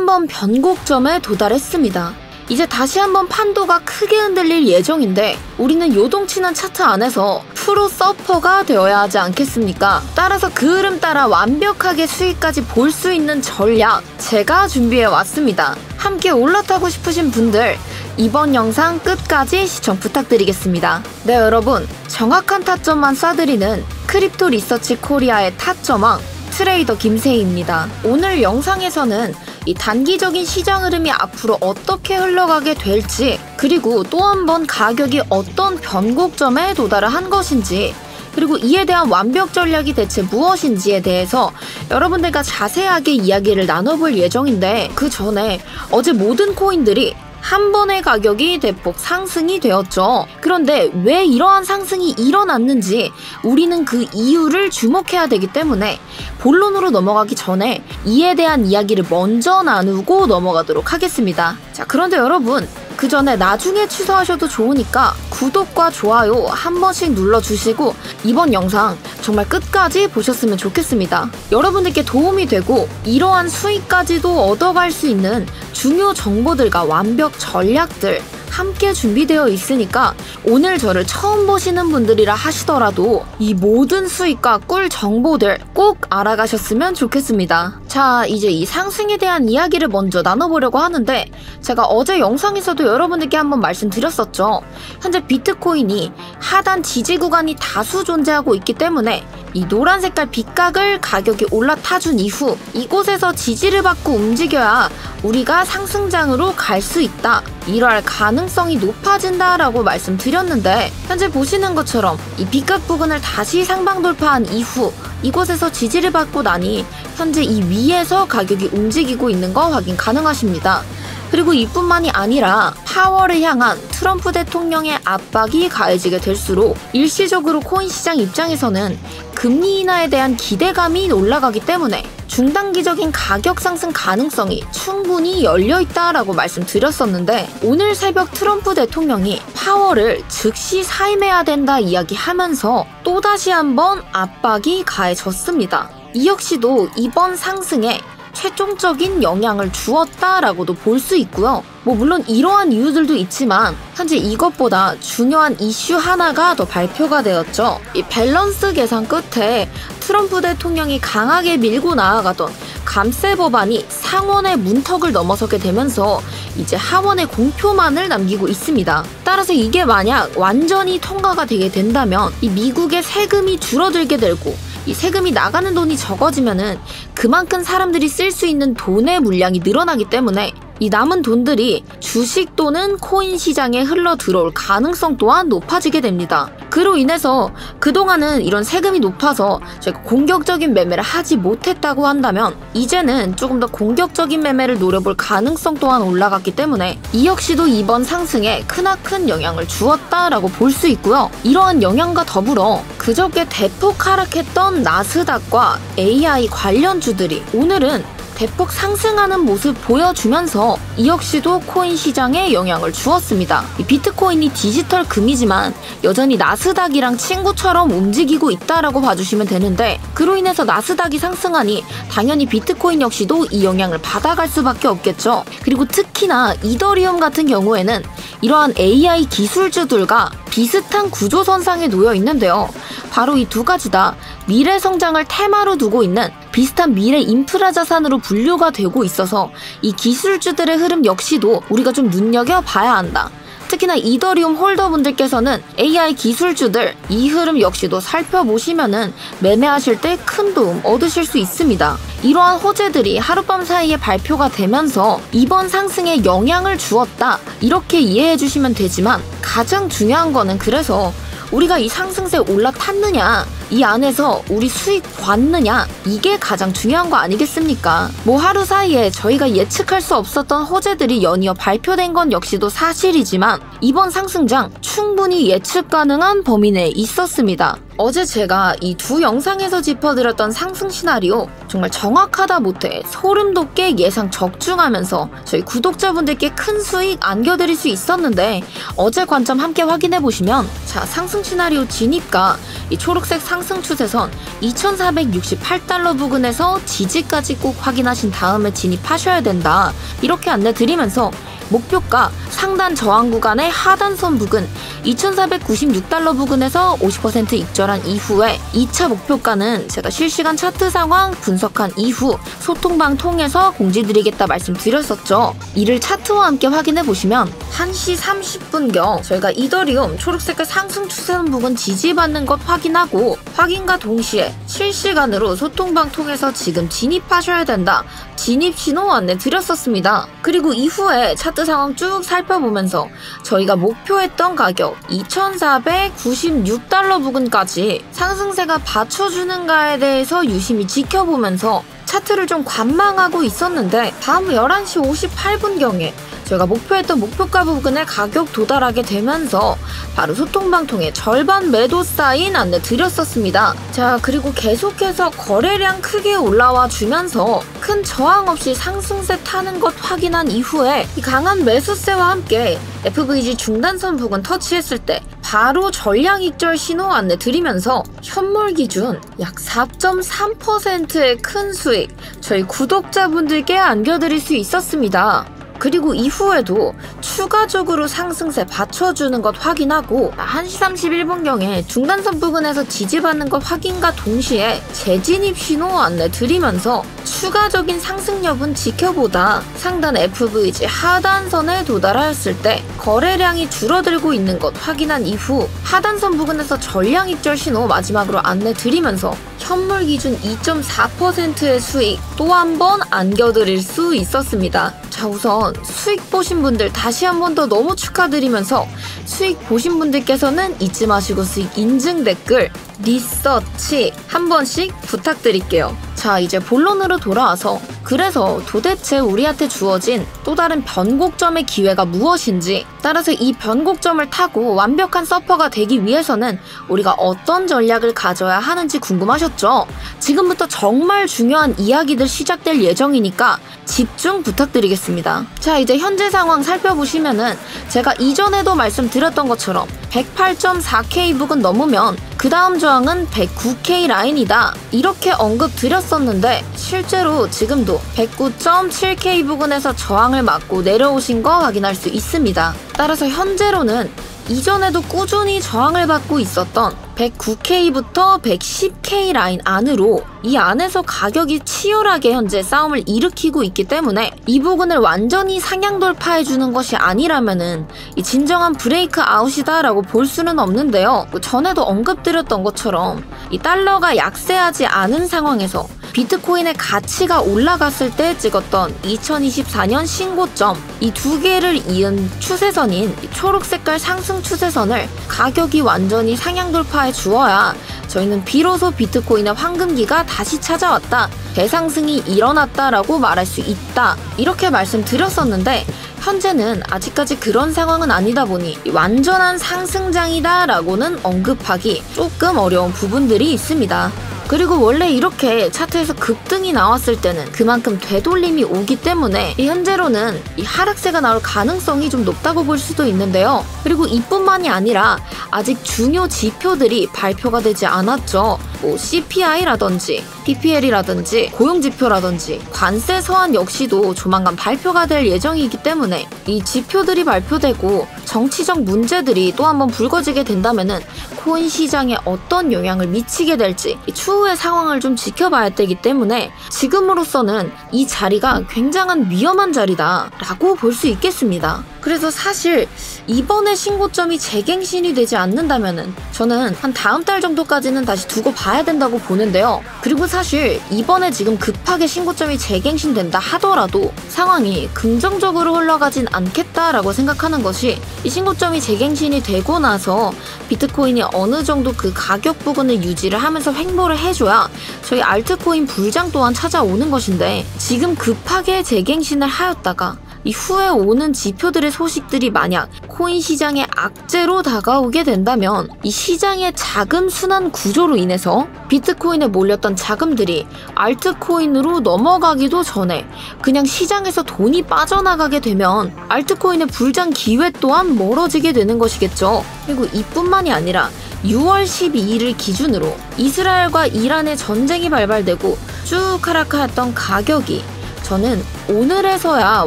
한번 변곡점에 도달했습니다. 이제 다시 한번 판도가 크게 흔들릴 예정인데 우리는 요동치는 차트 안에서 프로 서퍼가 되어야 하지 않겠습니까? 따라서 그 흐름 따라 완벽하게 수익까지 볼 수 있는 전략 제가 준비해 왔습니다. 함께 올라타고 싶으신 분들 이번 영상 끝까지 시청 부탁드리겠습니다. 네, 여러분, 정확한 타점만 쏴드리는 크립토 리서치 코리아의 타점왕 트레이더 김세희입니다. 오늘 영상에서는 이 단기적인 시장 흐름이 앞으로 어떻게 흘러가게 될지, 그리고 또 한 번 가격이 어떤 변곡점에 도달을 한 것인지, 그리고 이에 대한 완벽 전략이 대체 무엇인지에 대해서 여러분들과 자세하게 이야기를 나눠볼 예정인데, 그 전에 어제 모든 코인들이 한 번의 가격이 대폭 상승이 되었죠. 그런데 왜 이러한 상승이 일어났는지 우리는 그 이유를 주목해야 되기 때문에 본론으로 넘어가기 전에 이에 대한 이야기를 먼저 나누고 넘어가도록 하겠습니다. 자, 그런데 여러분, 그 전에 나중에 취소하셔도 좋으니까 구독과 좋아요 한 번씩 눌러주시고 이번 영상 정말 끝까지 보셨으면 좋겠습니다. 여러분들께 도움이 되고 이러한 수익까지도 얻어갈 수 있는 중요 정보들과 완벽 전략들 함께 준비되어 있으니까 오늘 저를 처음 보시는 분들이라 하시더라도 이 모든 수익과 꿀 정보들 꼭 알아가셨으면 좋겠습니다. 자, 이제 이 상승에 대한 이야기를 먼저 나눠보려고 하는데, 제가 어제 영상에서도 여러분들께 한번 말씀드렸었죠. 현재 비트코인이 하단 지지 구간이 다수 존재하고 있기 때문에 이 노란 색깔 빗각을 가격이 올라타준 이후 이곳에서 지지를 받고 움직여야 우리가 상승장으로 갈 수 있다, 이럴 가능성이 높아진다라고 말씀드렸는데, 현재 보시는 것처럼 이 빗각 부근을 다시 상방 돌파한 이후 이곳에서 지지를 받고 나니 현재 이 위에서 가격이 움직이고 있는 거 확인 가능하십니다. 그리고 이뿐만이 아니라 파월을 향한 트럼프 대통령의 압박이 가해지게 될수록 일시적으로 코인 시장 입장에서는 금리 인하에 대한 기대감이 올라가기 때문에 중단기적인 가격 상승 가능성이 충분히 열려있다라고 말씀드렸었는데, 오늘 새벽 트럼프 대통령이 파월을 즉시 사임해야 된다 이야기하면서 또다시 한번 압박이 가해졌습니다. 이 역시도 이번 상승에 최종적인 영향을 주었다라고도 볼 수 있고요. 물론 이러한 이유들도 있지만 현재 이것보다 중요한 이슈 하나가 더 발표가 되었죠. 이 밸런스 계산 끝에 트럼프 대통령이 강하게 밀고 나아가던 감세 법안이 상원의 문턱을 넘어서게 되면서 이제 하원의 공표만을 남기고 있습니다. 따라서 이게 만약 완전히 통과가 되게 된다면 이 미국의 세금이 줄어들게 되고 이 세금이 나가는 돈이 적어지면은 그만큼 사람들이 쓸 수 있는 돈의 물량이 늘어나기 때문에 이 남은 돈들이 주식 또는 코인 시장에 흘러 들어올 가능성 또한 높아지게 됩니다. 그로 인해서 그동안은 이런 세금이 높아서 제가 공격적인 매매를 하지 못했다고 한다면 이제는 조금 더 공격적인 매매를 노려볼 가능성 또한 올라갔기 때문에 이 역시도 이번 상승에 크나큰 영향을 주었다라고 볼 수 있고요. 이러한 영향과 더불어 그저께 대폭 하락했던 나스닥과 AI 관련주들이 오늘은 대폭 상승하는 모습 보여주면서 이 역시도 코인 시장에 영향을 주었습니다. 이 비트코인이 디지털 금이지만 여전히 나스닥이랑 친구처럼 움직이고 있다라고 봐주시면 되는데, 그로 인해서 나스닥이 상승하니 당연히 비트코인 역시도 이 영향을 받아갈 수밖에 없겠죠. 그리고 특히나 이더리움 같은 경우에는 이러한 AI 기술주들과 비슷한 구조선상에 놓여 있는데요. 바로 이 두 가지 다 미래 성장을 테마로 두고 있는 비슷한 미래 인프라 자산으로 분류가 되고 있어서 이 기술주들의 흐름 역시도 우리가 좀 눈여겨봐야 한다. 특히나 이더리움 홀더분들께서는 AI 기술주들 이 흐름 역시도 살펴보시면은 매매하실 때 큰 도움 얻으실 수 있습니다. 이러한 호재들이 하룻밤 사이에 발표가 되면서 이번 상승에 영향을 주었다, 이렇게 이해해 주시면 되지만 가장 중요한 거는 그래서 우리가 이 상승세에 올라탔느냐, 이 안에서 우리 수익 봤느냐, 이게 가장 중요한 거 아니겠습니까? 하루 사이에 저희가 예측할 수 없었던 호재들이 연이어 발표된 건 역시도 사실이지만 이번 상승장 충분히 예측 가능한 범위 내에 있었습니다. 어제 제가 이 두 영상에서 짚어드렸던 상승 시나리오 정말 정확하다 못해 소름 돋게 예상 적중하면서 저희 구독자분들께 큰 수익 안겨드릴 수 있었는데, 어제 관점 함께 확인해보시면, 자, 상승 시나리오 진입가 이 초록색 상승 추세선 2468달러 부근에서 지지까지 꼭 확인하신 다음에 진입하셔야 된다, 이렇게 안내드리면서 목표가 상단 저항 구간의 하단선 부근 2496달러 부근에서 50% 익절한 이후에 2차 목표가는 제가 실시간 차트 상황 분석한 이후 소통방 통해서 공지드리겠다 말씀드렸었죠. 이를 차트와 함께 확인해보시면 1시 30분경 저희가 이더리움 초록색깔 상승 추세선 부근 지지받는 것 확인하고, 확인과 동시에 실시간으로 소통방 통해서 지금 진입하셔야 된다, 진입 신호 안내 드렸었습니다. 그리고 이후에 차트 상황 쭉 살펴보면서 저희가 목표했던 가격 2496달러 부근까지 상승세가 받쳐주는가에 대해서 유심히 지켜보면서 차트를 좀 관망하고 있었는데, 다음 11시 58분경에 저희가 목표했던 목표가 부근에 가격 도달하게 되면서 바로 소통방 통해 절반 매도 사인 안내 드렸었습니다. 자, 그리고 계속해서 거래량 크게 올라와 주면서 큰 저항 없이 상승세 타는 것 확인한 이후에 이 강한 매수세와 함께 FVG 중단선 부근 터치했을 때 바로 전량 익절 신호 안내 드리면서 현물 기준 약 4.3%의 큰 수익 저희 구독자분들께 안겨드릴 수 있었습니다. 그리고 이후에도 추가적으로 상승세 받쳐주는 것 확인하고 1시 31분경에 중단선 부근에서 지지받는 것 확인과 동시에 재진입 신호 안내 드리면서 추가적인 상승 여부는 지켜보다 상단 FVG 하단선에 도달하였을 때 거래량이 줄어들고 있는 것 확인한 이후 하단선 부근에서 전량 익절 신호 마지막으로 안내 드리면서 현물 기준 2.4%의 수익 또 한 번 안겨드릴 수 있었습니다. 자, 우선 수익 보신 분들 다시 한 번 더 너무 축하드리면서, 수익 보신 분들께서는 잊지 마시고 수익 인증 댓글, 리서치 한 번씩 부탁드릴게요. 자, 이제 본론으로 돌아와서, 그래서 도대체 우리한테 주어진 또 다른 변곡점의 기회가 무엇인지, 따라서 이 변곡점을 타고 완벽한 서퍼가 되기 위해서는 우리가 어떤 전략을 가져야 하는지 궁금하셨죠? 지금부터 정말 중요한 이야기들 시작될 예정이니까 집중 부탁드리겠습니다. 자, 이제 현재 상황 살펴보시면은 제가 이전에도 말씀드렸던 것처럼 108.4K 부근 넘으면 그 다음 저항은 109K 라인이다, 이렇게 언급 드렸었는데 실제로 지금도 109.7K 부근에서 저항을 맞고 내려오신 거 확인할 수 있습니다. 따라서 현재로는 이전에도 꾸준히 저항을 받고 있었던 109K부터 110K 라인 안으로, 이 안에서 가격이 치열하게 현재 싸움을 일으키고 있기 때문에 이 부분을 완전히 상향 돌파해주는 것이 아니라면은 이 진정한 브레이크 아웃이다 라고 볼 수는 없는데요. 전에도 언급드렸던 것처럼 이 달러가 약세하지 않은 상황에서 비트코인의 가치가 올라갔을 때 찍었던 2024년 신고점, 이 두 개를 이은 추세선인 초록색깔 상승 추세선을 가격이 완전히 상향 돌파해 주어야 저희는 비로소 비트코인의 황금기가 다시 찾아왔다, 대상승이 일어났다라고 말할 수 있다, 이렇게 말씀드렸었는데 현재는 아직까지 그런 상황은 아니다 보니 완전한 상승장이다 라고는 언급하기 조금 어려운 부분들이 있습니다. 그리고 원래 이렇게 차트에서 급등이 나왔을 때는 그만큼 되돌림이 오기 때문에 현재로는 이 하락세가 나올 가능성이 좀 높다고 볼 수도 있는데요. 그리고 이뿐만이 아니라 아직 중요 지표들이 발표가 되지 않았죠. 뭐 CPI라든지 PPL이라든지 고용지표라든지 관세 서한 역시도 조만간 발표가 될 예정이기 때문에 이 지표들이 발표되고 정치적 문제들이 또 한번 불거지게 된다면은 코인 시장에 어떤 영향을 미치게 될지 추후의 상황을 좀 지켜봐야 되기 때문에 지금으로서는 이 자리가 굉장한 위험한 자리다 라고 볼 수 있겠습니다. 그래서 사실 이번에 신고점이 재갱신이 되지 않는다면은 저는 한 다음 달 정도까지는 다시 두고 봐야 된다고 보는데요. 그리고 사실 이번에 지금 급하게 신고점이 재갱신된다 하더라도 상황이 긍정적으로 흘러가진 않겠다라고 생각하는 것이, 이 신고점이 재갱신이 되고 나서 비트코인이 어느 정도 그 가격 부분을 유지를 하면서 횡보를 해줘야 저희 알트코인 불장 또한 찾아오는 것인데, 지금 급하게 재갱신을 하였다가 이 후에 오는 지표들의 소식들이 만약 코인 시장의 악재로 다가오게 된다면 이 시장의 자금 순환 구조로 인해서 비트코인에 몰렸던 자금들이 알트코인으로 넘어가기도 전에 그냥 시장에서 돈이 빠져나가게 되면 알트코인의 불장 기회 또한 멀어지게 되는 것이겠죠. 그리고 이뿐만이 아니라 6월 12일을 기준으로 이스라엘과 이란의 전쟁이 발발되고 쭉 하락하였던 가격이 저는 오늘에서야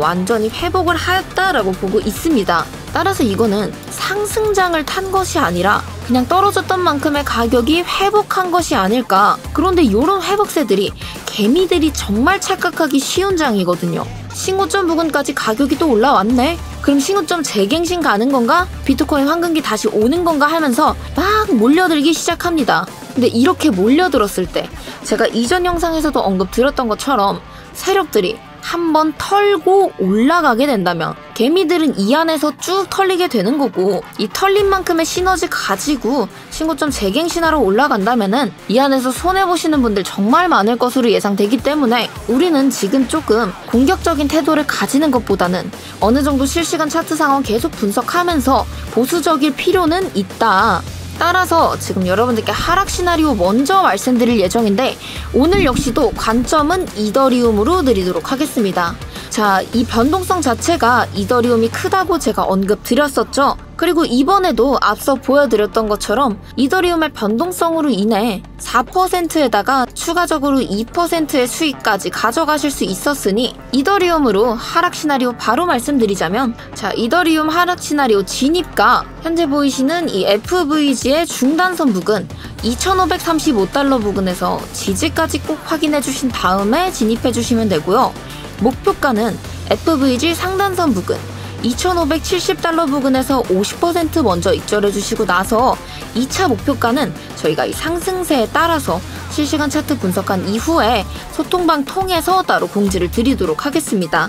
완전히 회복을 하였다라고 보고 있습니다. 따라서 이거는 상승장을 탄 것이 아니라 그냥 떨어졌던 만큼의 가격이 회복한 것이 아닐까. 그런데 이런 회복세들이 개미들이 정말 착각하기 쉬운 장이거든요. 신고점 부근까지 가격이 또 올라왔네? 그럼 신고점 재갱신 가는 건가? 비트코인 황금기 다시 오는 건가 하면서 막 몰려들기 시작합니다. 근데 이렇게 몰려들었을 때 제가 이전 영상에서도 언급드렸던 것처럼 세력들이 한번 털고 올라가게 된다면 개미들은 이 안에서 쭉 털리게 되는 거고, 이 털린 만큼의 시너지 가지고 신고점 재갱신하러 올라간다면은 이 안에서 손해보시는 분들 정말 많을 것으로 예상되기 때문에 우리는 지금 조금 공격적인 태도를 가지는 것보다는 어느 정도 실시간 차트 상황 계속 분석하면서 보수적일 필요는 있다. 따라서 지금 여러분들께 하락 시나리오 먼저 말씀드릴 예정인데 오늘 역시도 관점은 이더리움으로 드리도록 하겠습니다. 자, 이 변동성 자체가 이더리움이 크다고 제가 언급드렸었죠. 그리고 이번에도 앞서 보여드렸던 것처럼 이더리움의 변동성으로 인해 4%에다가 추가적으로 2%의 수익까지 가져가실 수 있었으니 이더리움으로 하락 시나리오 바로 말씀드리자면, 자, 이더리움 하락 시나리오 진입가 현재 보이시는 이 FVG의 중단선 부근 2535달러 부근에서 지지까지 꼭 확인해 주신 다음에 진입해 주시면 되고요. 목표가는 FVG 상단선 부근 2570달러 부근에서 50% 먼저 익절해 주시고 나서 2차 목표가는 저희가 이 상승세에 따라서 실시간 차트 분석한 이후에 소통방 통해서 따로 공지를 드리도록 하겠습니다.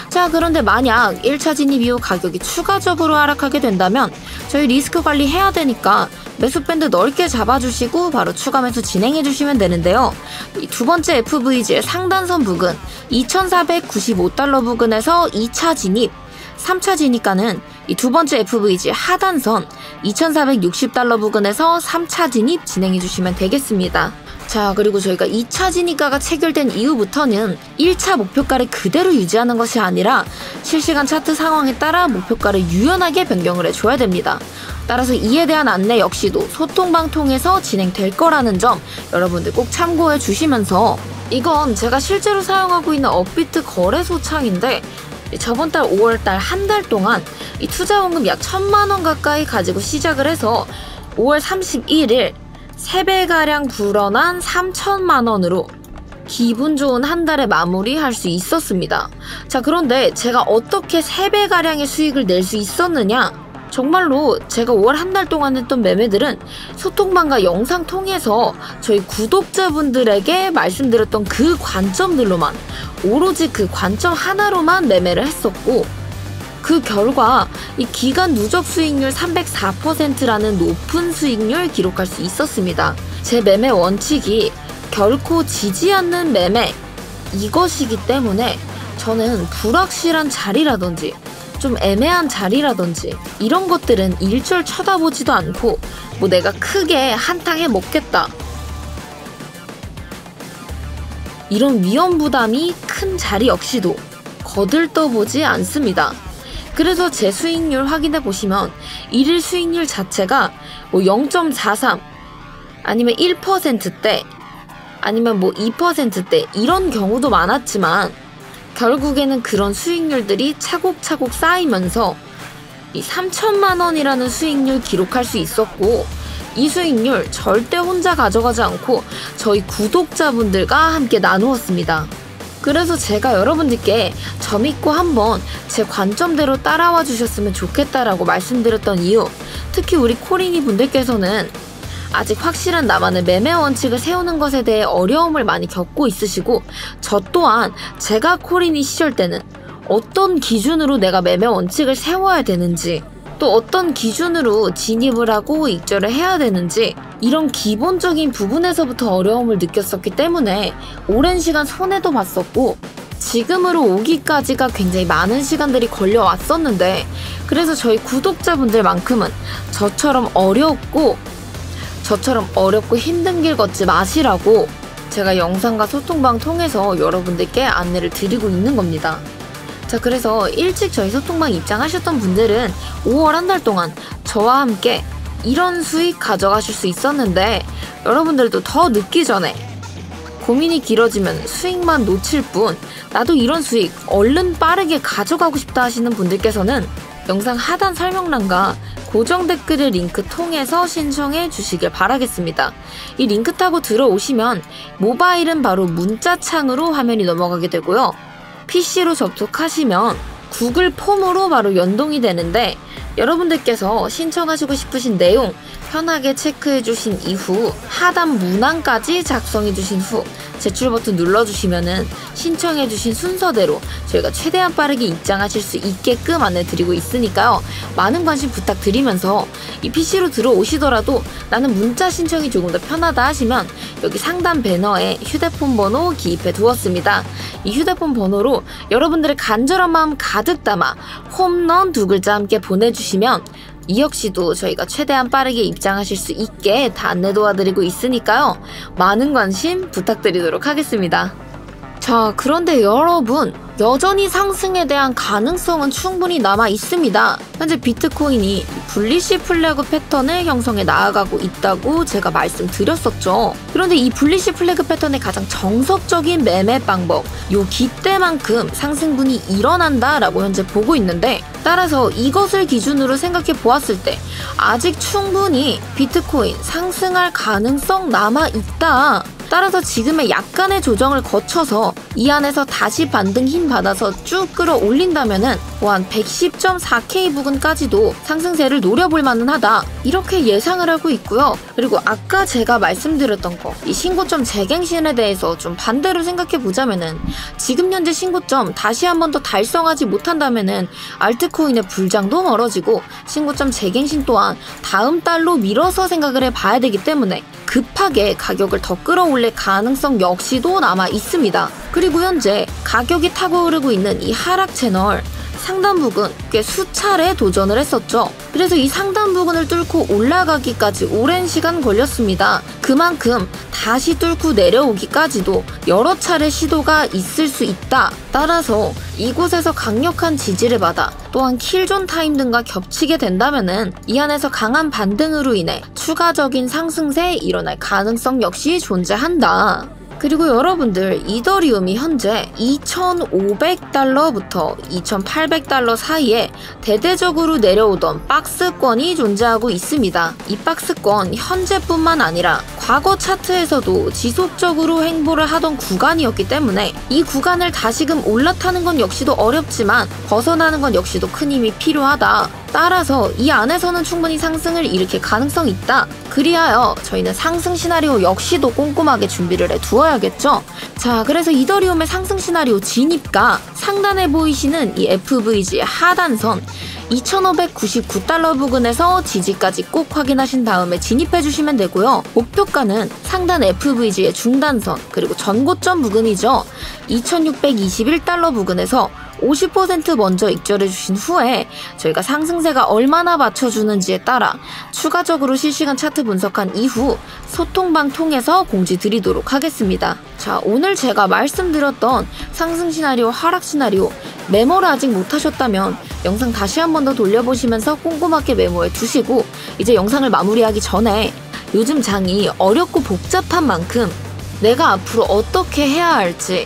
자, 그런데 만약 1차 진입 이후 가격이 추가적으로 하락하게 된다면 저희 리스크 관리 해야 되니까 매수밴드 넓게 잡아주시고 바로 추가 매수 진행해 주시면 되는데요. 이 두 번째 FVG의 상단선 부근 2495달러 부근에서 2차 진입, 3차 진입가는 이 두 번째 FVG 하단선 2460달러 부근에서 3차 진입 진행해 주시면 되겠습니다. 자, 그리고 저희가 2차 진입가가 체결된 이후부터는 1차 목표가를 그대로 유지하는 것이 아니라 실시간 차트 상황에 따라 목표가를 유연하게 변경을 해줘야 됩니다. 따라서 이에 대한 안내 역시도 소통방 통해서 진행될 거라는 점 여러분들 꼭 참고해 주시면서, 이건 제가 실제로 사용하고 있는 업비트 거래소 창인데 저번 달 5월달 한 달 동안 이 투자원금 약 1000만원 가까이 가지고 시작을 해서 5월 31일 3배가량 불어난 3000만원으로 기분 좋은 한 달에 마무리할 수 있었습니다. 자, 그런데 제가 어떻게 3배가량의 수익을 낼 수 있었느냐? 정말로 제가 5월 한 달 동안 했던 매매들은 소통방과 영상 통해서 저희 구독자분들에게 말씀드렸던 그 관점들로만, 오로지 그 관점 하나로만 매매를 했었고, 그 결과 이 기간 누적 수익률 304%라는 높은 수익률 기록할 수 있었습니다. 제 매매 원칙이 결코 지지 않는 매매, 이것이기 때문에 저는 불확실한 자리라든지 좀 애매한 자리라든지 이런 것들은 일절 쳐다보지도 않고, 뭐 내가 크게 한탕에 먹겠다 이런 위험 부담이 큰 자리 역시도 거들떠보지 않습니다. 그래서 제 수익률 확인해 보시면 일일 수익률 자체가 뭐 0.43 아니면 1%대 아니면 뭐 2%대 이런 경우도 많았지만 결국에는 그런 수익률들이 차곡차곡 쌓이면서 이 3000만원이라는 수익률 기록할 수 있었고, 이 수익률 절대 혼자 가져가지 않고 저희 구독자분들과 함께 나누었습니다. 그래서 제가 여러분들께 저 믿고 한번 제 관점대로 따라와 주셨으면 좋겠다라고 말씀드렸던 이유, 특히 우리 코린이 분들께서는 아직 확실한 나만의 매매 원칙을 세우는 것에 대해 어려움을 많이 겪고 있으시고, 저 또한 제가 코린이 시절 때는 어떤 기준으로 내가 매매 원칙을 세워야 되는지, 또 어떤 기준으로 진입을 하고 익절을 해야 되는지 이런 기본적인 부분에서부터 어려움을 느꼈었기 때문에 오랜 시간 손해도 봤었고, 지금으로 오기까지가 굉장히 많은 시간들이 걸려왔었는데, 그래서 저희 구독자분들만큼은 저처럼 어렵고 힘든 길 걷지 마시라고 제가 영상과 소통방 통해서 여러분들께 안내를 드리고 있는 겁니다. 자, 그래서 일찍 저희 소통방 입장하셨던 분들은 5월 한 달 동안 저와 함께 이런 수익 가져가실 수 있었는데, 여러분들도 더 늦기 전에 고민이 길어지면 수익만 놓칠 뿐 나도 이런 수익 얼른 빠르게 가져가고 싶다 하시는 분들께서는 영상 하단 설명란과 고정 댓글의 링크 통해서 신청해 주시길 바라겠습니다. 이 링크 타고 들어오시면 모바일은 바로 문자창으로 화면이 넘어가게 되고요. PC로 접속하시면 구글 폼으로 바로 연동이 되는데, 여러분들께서 신청하시고 싶으신 내용 편하게 체크해 주신 이후 하단 문항까지 작성해 주신 후 제출 버튼 눌러주시면은 신청해 주신 순서대로 저희가 최대한 빠르게 입장하실 수 있게끔 안내 드리고 있으니까요. 많은 관심 부탁드리면서 이 PC로 들어오시더라도 나는 문자 신청이 조금 더 편하다 하시면 여기 상단 배너에 휴대폰 번호 기입해 두었습니다. 이 휴대폰 번호로 여러분들의 간절한 마음 가득 담아 홈런 2글자 함께 보내주시면 이 역시도 저희가 최대한 빠르게 입장하실 수 있게 다 안내 도와드리고 있으니까요. 많은 관심 부탁드리도록 하겠습니다. 자, 그런데 여러분, 여전히 상승에 대한 가능성은 충분히 남아 있습니다. 현재 비트코인이 불리시 플래그 패턴을 형성해 나아가고 있다고 제가 말씀드렸었죠. 그런데 이 불리시 플래그 패턴의 가장 정석적인 매매 방법, 요 기대만큼 상승분이 일어난다라고 현재 보고 있는데, 따라서 이것을 기준으로 생각해 보았을 때 아직 충분히 비트코인 상승할 가능성 남아 있다. 따라서 지금의 약간의 조정을 거쳐서 이 안에서 다시 반등 힘 받아서 쭉 끌어올린다면은 한 110.4K 부근까지도 상승세를 노려볼 만은 하다, 이렇게 예상을 하고 있고요. 그리고 아까 제가 말씀드렸던 거, 이 신고점 재갱신에 대해서 좀 반대로 생각해 보자면은 지금 현재 신고점 다시 한 번 더 달성하지 못한다면은 알트코인의 불장도 멀어지고 신고점 재갱신 또한 다음 달로 미뤄서 생각을 해봐야 되기 때문에 급하게 가격을 더 끌어올릴 가능성 역시도 남아 있습니다. 그리고 현재 가격이 타고 오르고 있는 이 하락 채널 상단 부근 꽤 수차례 도전을 했었죠. 그래서 이 상단 부근을 뚫고 올라가기까지 오랜 시간 걸렸습니다. 그만큼 다시 뚫고 내려오기까지도 여러 차례 시도가 있을 수 있다. 따라서 이곳에서 강력한 지지를 받아 또한 킬존 타임 등과 겹치게 된다면은 이 안에서 강한 반등으로 인해 추가적인 상승세에 일어날 가능성 역시 존재한다. 그리고 여러분들, 이더리움이 현재 2,500달러부터 2,800달러 사이에 대대적으로 내려오던 박스권이 존재하고 있습니다. 이 박스권 현재뿐만 아니라 과거 차트에서도 지속적으로 횡보를 하던 구간이었기 때문에 이 구간을 다시금 올라타는 건 역시도 어렵지만 벗어나는 건 역시도 큰 힘이 필요하다. 따라서 이 안에서는 충분히 상승을 일으킬 가능성이 있다. 그리하여 저희는 상승 시나리오 역시도 꼼꼼하게 준비를 해두어야겠죠. 자, 그래서 이더리움의 상승 시나리오 진입가, 상단에 보이시는 이 FVG의 하단선 2,599달러 부근에서 지지까지 꼭 확인하신 다음에 진입해주시면 되고요. 목표가는 상단 FVG의 중단선 그리고 전고점 부근이죠. 2,621달러 부근에서 50% 먼저 익절해주신 후에 저희가 상승세가 얼마나 맞춰주는지에 따라 추가적으로 실시간 차트 분석한 이후 소통방 통해서 공지 드리도록 하겠습니다. 자, 오늘 제가 말씀드렸던 상승 시나리오, 하락 시나리오 메모를 아직 못하셨다면 영상 다시 한 번 더 돌려보시면서 꼼꼼하게 메모해 두시고, 이제 영상을 마무리하기 전에 요즘 장이 어렵고 복잡한 만큼 내가 앞으로 어떻게 해야 할지,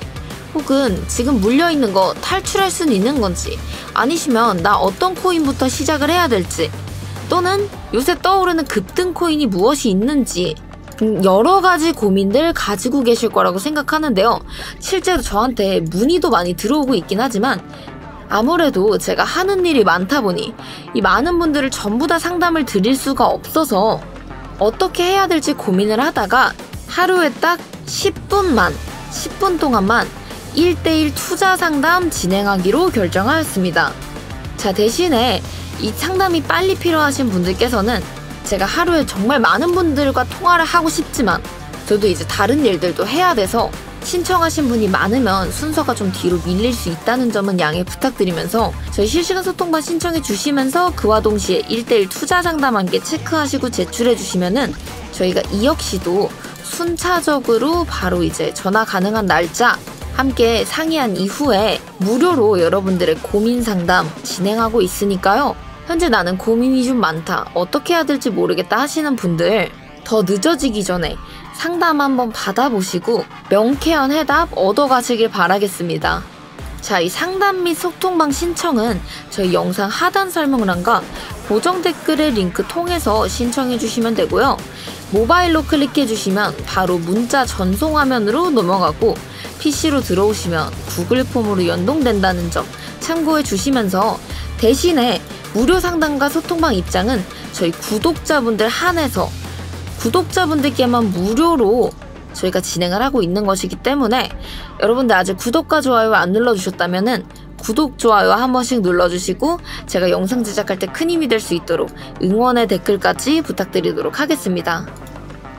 혹은 지금 물려있는 거 탈출할 수는 있는 건지, 아니시면 나 어떤 코인부터 시작을 해야 될지, 또는 요새 떠오르는 급등 코인이 무엇이 있는지 여러 가지 고민들 가지고 계실 거라고 생각하는데요. 실제로 저한테 문의도 많이 들어오고 있긴 하지만 아무래도 제가 하는 일이 많다 보니 이 많은 분들을 전부 다 상담을 드릴 수가 없어서 어떻게 해야 될지 고민을 하다가 하루에 딱 10분 동안만 1:1 투자 상담 진행하기로 결정하였습니다. 자, 대신에 이 상담이 빨리 필요하신 분들께서는 제가 하루에 정말 많은 분들과 통화를 하고 싶지만 저도 이제 다른 일들도 해야 돼서 신청하신 분이 많으면 순서가 좀 뒤로 밀릴 수 있다는 점은 양해 부탁드리면서 저희 실시간 소통방 신청해 주시면서 그와 동시에 1:1 투자 상담 한개 체크하시고 제출해 주시면은 저희가 이 역시도 순차적으로 바로 이제 전화 가능한 날짜 함께 상의한 이후에 무료로 여러분들의 고민 상담 진행하고 있으니까요. 현재 나는 고민이 좀 많다, 어떻게 해야 될지 모르겠다 하시는 분들 더 늦어지기 전에 상담 한번 받아보시고 명쾌한 해답 얻어가시길 바라겠습니다. 자, 이 상담 및 소통방 신청은 저희 영상 하단 설명란과 고정 댓글의 링크 통해서 신청해 주시면 되고요. 모바일로 클릭해 주시면 바로 문자 전송 화면으로 넘어가고 PC로 들어오시면 구글 폼으로 연동된다는 점 참고해 주시면서 대신에 무료 상담과 소통방 입장은 저희 구독자분들 한해서 구독자분들께만 무료로 저희가 진행을 하고 있는 것이기 때문에 여러분들 아직 구독과 좋아요 안 눌러주셨다면은 구독, 좋아요 한 번씩 눌러주시고 제가 영상 제작할 때 큰 힘이 될 수 있도록 응원의 댓글까지 부탁드리도록 하겠습니다.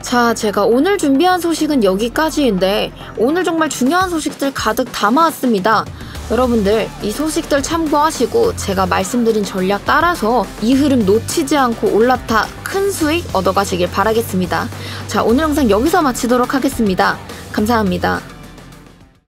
자, 제가 오늘 준비한 소식은 여기까지인데 오늘 정말 중요한 소식들 가득 담아왔습니다. 여러분들 이 소식들 참고하시고 제가 말씀드린 전략 따라서 이 흐름 놓치지 않고 올라타 큰 수익 얻어가시길 바라겠습니다. 자, 오늘 영상 여기서 마치도록 하겠습니다. 감사합니다.